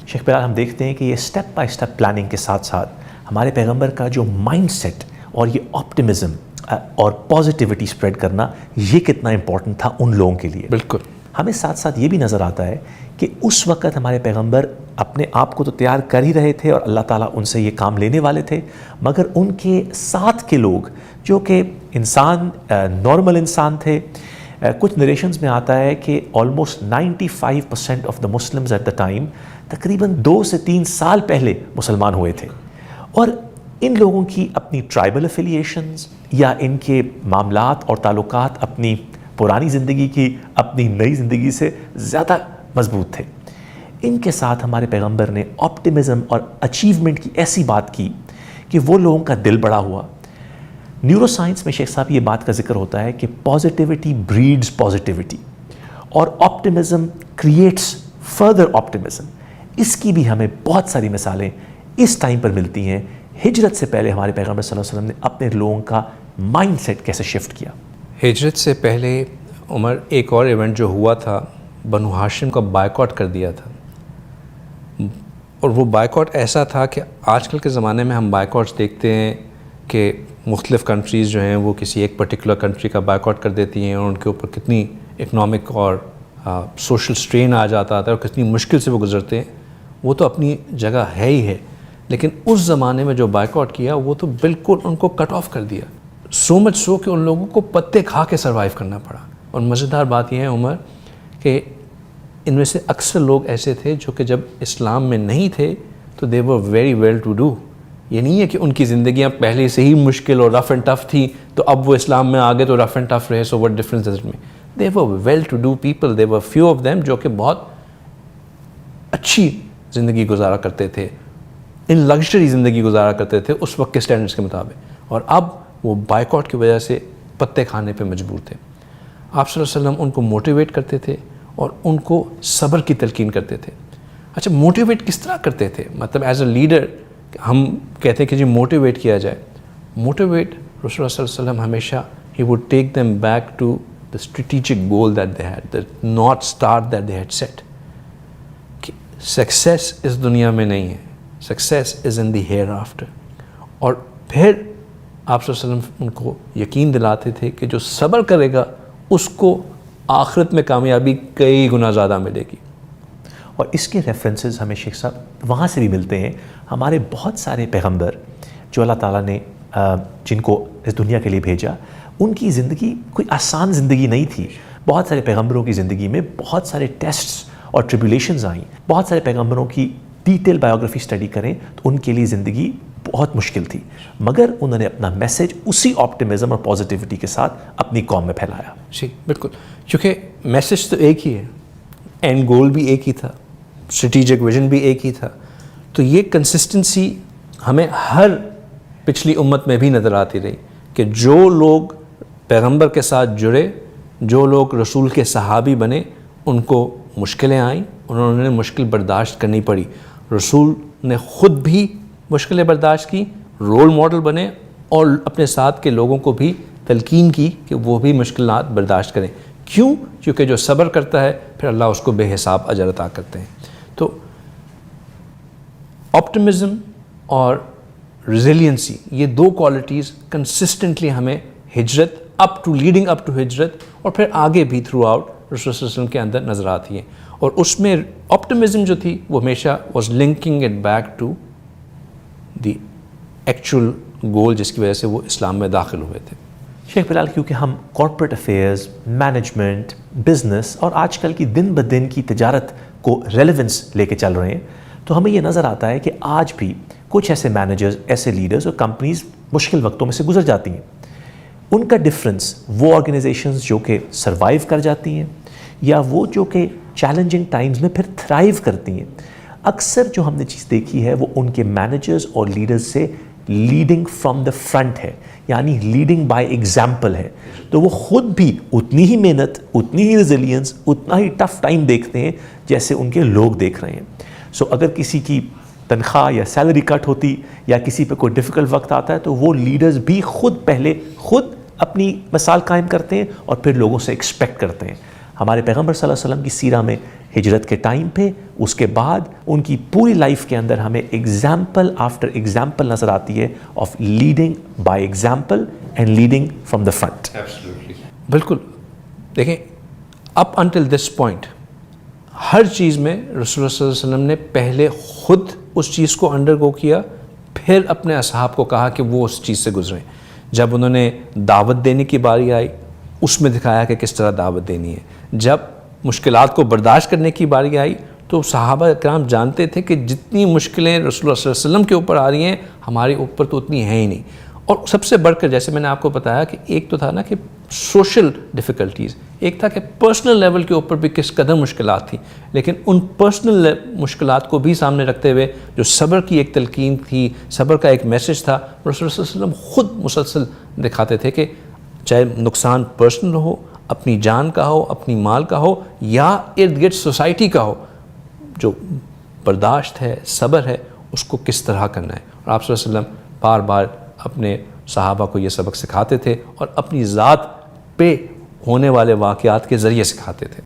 شیخ بلال، ہم دیکھتے ہیں کہ یہ سٹیپ بائی سٹیپ پلاننگ کے ساتھ ساتھ ہمارے پیغمبر کا جو مائنڈ سیٹ اور یہ آپٹمزم اور پازیٹیوٹی اسپریڈ کرنا، یہ کتنا امپورٹنٹ تھا ان لوگوں کے لیے. بالکل. ہمیں ساتھ ساتھ یہ بھی نظر آتا ہے کہ اس وقت ہمارے پیغمبر اپنے آپ کو تو تیار کر ہی رہے تھے اور اللہ تعالیٰ ان سے یہ کام لینے والے تھے، مگر ان کے ساتھ کے لوگ جو کہ انسان نارمل انسان تھے. کچھ نریشنز میں آتا ہے کہ almost 95% of the Muslims at the time تقریباً 2 سے 3 سال پہلے مسلمان ہوئے تھے، اور ان لوگوں کی اپنی ٹرائبل افیلیشنز یا ان کے معاملات اور تعلقات اپنی پرانی زندگی کی اپنی نئی زندگی سے زیادہ مضبوط تھے. ان کے ساتھ ہمارے پیغمبر نے آپٹمزم اور اچیومنٹ کی ایسی بات کی کہ وہ لوگوں کا دل بڑا ہوا. نیورو سائنس میں شیخ صاحب یہ بات کا ذکر ہوتا ہے کہ پازیٹیوٹی بریڈز پازیٹیوٹی اور آپٹمزم کریٹس فردر آپٹمزم. اس کی بھی ہمیں بہت ساری مثالیں اس ٹائم پر ملتی ہیں. ہجرت سے پہلے ہمارے پیغمبر صلی اللہ علیہ وسلم نے اپنے لوگوں کا مائنڈ سیٹ کیسے شفٹ کیا. ہجرت سے پہلے عمر ایک اور ایونٹ جو ہوا تھا، بنو ہاشم کا بائیکاٹ کر دیا تھا، اور وہ بائیکاٹ ایسا تھا کہ آج کل کے زمانے میں ہم بائیکاٹس دیکھتے ہیں کہ مختلف کنٹریز جو ہیں وہ کسی ایک پرٹیکولر کنٹری کا بائیکاٹ کر دیتی ہیں اور ان کے اوپر کتنی اکنامک اور سوشل سٹرین آ جاتا ہے اور کتنی مشکل سے وہ گزرتے ہیں. وہ تو اپنی جگہ ہے ہی ہے، لیکن اس زمانے میں جو بائیکاٹ کیا وہ تو بالکل ان کو کٹ آف کر دیا. سو مچ سو کہ ان لوگوں کو پتے کھا کے سروائیو کرنا پڑا. اور مزیدار بات یہ ہے عمر کہ ان میں سے اکثر لوگ ایسے تھے جو کہ جب اسلام میں نہیں تھے تو they were very well to do. یہ نہیں ہے کہ ان کی زندگیاں پہلے سے ہی مشکل اور رف اینڈ ٹف تھیں تو اب وہ اسلام میں آگے تو رف اینڈ ٹف رہے. So what difference does it mean? They were well to do people. They were few of them جو کہ بہت اچھی زندگی گزارا کرتے تھے، ان لگژری زندگی گزارا کرتے تھے اس وقت کے سٹینڈرڈس کے مطابق، اور اب وہ بائیکاٹ کی وجہ سے پتے کھانے پہ مجبور تھے. آپ صلی اللہ علیہ وسلم ان کو موٹیویٹ کرتے تھے اور ان کو صبر کی تلقین کرتے تھے. اچھا، موٹیویٹ کس طرح کرتے تھے؟ مطلب ایز اے لیڈر ہم کہتے ہیں کہ جی موٹیویٹ کیا جائے. موٹیویٹ رسول اللہ صلی اللہ علیہ وسلم ہمیشہ ہی would take them back to the strategic goal that they had, the north star that they had set. کہ سکسیس اس دنیا میں نہیں ہے، success is in the hereafter. اور پھر آپ صلی اللہ علیہ وسلم ان کو یقین دلاتے تھے کہ جو صبر کرے گا اس کو آخرت میں کامیابی کئی گنا زیادہ ملے گی. اور اس کے ریفرنسز ہمیں شیخ صاحب وہاں سے بھی ملتے ہیں. ہمارے بہت سارے پیغمبر جو اللہ تعالیٰ نے جن کو اس دنیا کے لیے بھیجا، ان کی زندگی کوئی آسان زندگی نہیں تھی. بہت سارے پیغمبروں کی زندگی میں بہت سارے ٹیسٹس اور ٹریبولیشنز آئیں. بہت سارے پیغمبروں کی ڈیٹیل بایوگرافی اسٹڈی کریں تو ان کے لیے زندگی بہت مشکل تھی، مگر انہوں نے اپنا میسج اسی آپٹمزم اور پازیٹیوٹی کے ساتھ اپنی قوم میں پھیلایا. جی بالکل، کیونکہ میسج تو ایک ہی ہے، اینڈ گول بھی ایک ہی تھا، اسٹریٹجک ویژن بھی ایک ہی تھا. تو یہ کنسسٹنسی ہمیں ہر پچھلی امت میں بھی نظر آتی رہی کہ جو لوگ پیغمبر کے ساتھ جڑے، جو لوگ رسول کے صحابی بنے، ان کو مشکلیں آئیں، انہوں نے مشکل برداشت کرنی پڑی. رسول نے خود بھی مشکلیں برداشت کی، رول ماڈل بنے اور اپنے ساتھ کے لوگوں کو بھی تلقین کی کہ وہ بھی مشکلات برداشت کریں. کیوں؟ کیونکہ جو صبر کرتا ہے پھر اللہ اس کو بے حساب اجر عطا کرتے ہیں. تو آپٹمزم اور ریزیلینسی، یہ دو کوالٹیز کنسسٹنٹلی ہمیں ہجرت up to leading up to ہجرت اور پھر آگے بھی تھرو آؤٹ رسول صلی اللہ علیہ وسلم کے اندر نظر آتی ہیں. اور اس میں آپٹمزم جو تھی وہ ہمیشہ was linking it back to the actual goal جس کی وجہ سے وہ اسلام میں داخل ہوئے تھے. شیخ بلال، کیونکہ ہم کارپوریٹ افیئرز، مینجمنٹ، بزنس اور آج کل کی دن بدن کی تجارت کو ریلیونس لے کے چل رہے ہیں، تو ہمیں یہ نظر آتا ہے کہ آج بھی کچھ ایسے مینیجرز، ایسے لیڈرز اور کمپنیز مشکل وقتوں میں سے گزر جاتی ہیں. ان کا ڈفرنس وہ آرگنائزیشنز جو کہ سروائیو کر جاتی ہیں یا وہ جو کہ چیلنجنگ ٹائمز میں پھر تھرائیو کرتی ہیں، اکثر جو ہم نے چیز دیکھی ہے وہ ان کے مینیجرز اور لیڈرز سے لیڈنگ فرام دا فرنٹ ہے، یعنی لیڈنگ بائی ایگزامپل ہے. تو وہ خود بھی اتنی ہی محنت، اتنی ہی ریزیلینس، اتنا ہی ٹف ٹائم دیکھتے ہیں جیسے ان کے لوگ دیکھ رہے ہیں. سو اگر کسی کی تنخواہ یا سیلری کٹ ہوتی یا کسی پہ کوئی ڈیفیکلٹ وقت آتا ہے تو وہ لیڈرز بھی خود اپنی مثال قائم کرتے ہیں اور پھر لوگوں سے ایکسپیکٹ کرتے ہیں. ہمارے پیغمبر صلی اللہ علیہ وسلم کی سیرہ میں ہجرت کے ٹائم پہ، اس کے بعد ان کی پوری لائف کے اندر ہمیں ایگزامپل آفٹر ایگزامپل نظر آتی ہے of leading by example and leading from the front. بالکل. دیکھیں اپ انٹل دس پوائنٹ ہر چیز میں رسول اللہ صلی اللہ علیہ وسلم نے پہلے خود اس چیز کو انڈرگو کیا، پھر اپنے اصحاب کو کہا کہ وہ اس چیز سے گزریں. جب انہوں نے دعوت دینے کی باری آئی اس میں دکھایا کہ کس طرح دعوت دینی ہے. جب مشکلات کو برداشت کرنے کی باری آئی تو صحابہ کرام جانتے تھے کہ جتنی مشکلیں رسول اللہ صلی اللہ علیہ وسلم کے اوپر آ رہی ہیں ہمارے اوپر تو اتنی ہیں ہی نہیں. اور سب سے بڑھ کر جیسے میں نے آپ کو بتایا کہ ایک تو تھا نا کہ سوشل ڈیفیکلٹیز، ایک تھا کہ پرسنل لیول کے اوپر بھی کس قدر مشکلات تھیں، لیکن ان پرسنل مشکلات کو بھی سامنے رکھتے ہوئے جو صبر کی ایک تلقین تھی، صبر کا ایک میسج تھا، رسول اللہ صلی اللہ علیہ وسلم خود مسلسل دکھاتے تھے کہ چاہے نقصان پرسنل ہو، اپنی جان کا ہو، اپنی مال کا ہو، یا ارد گرد سوسائٹی کا ہو، جو برداشت ہے، صبر ہے، اس کو کس طرح کرنا ہے. اور آپ صلی اللہ علیہ وسلم بار بار اپنے صحابہ کو یہ سبق سکھاتے تھے اور اپنی ذات پہ ہونے والے واقعات کے ذریعے سکھاتے تھے.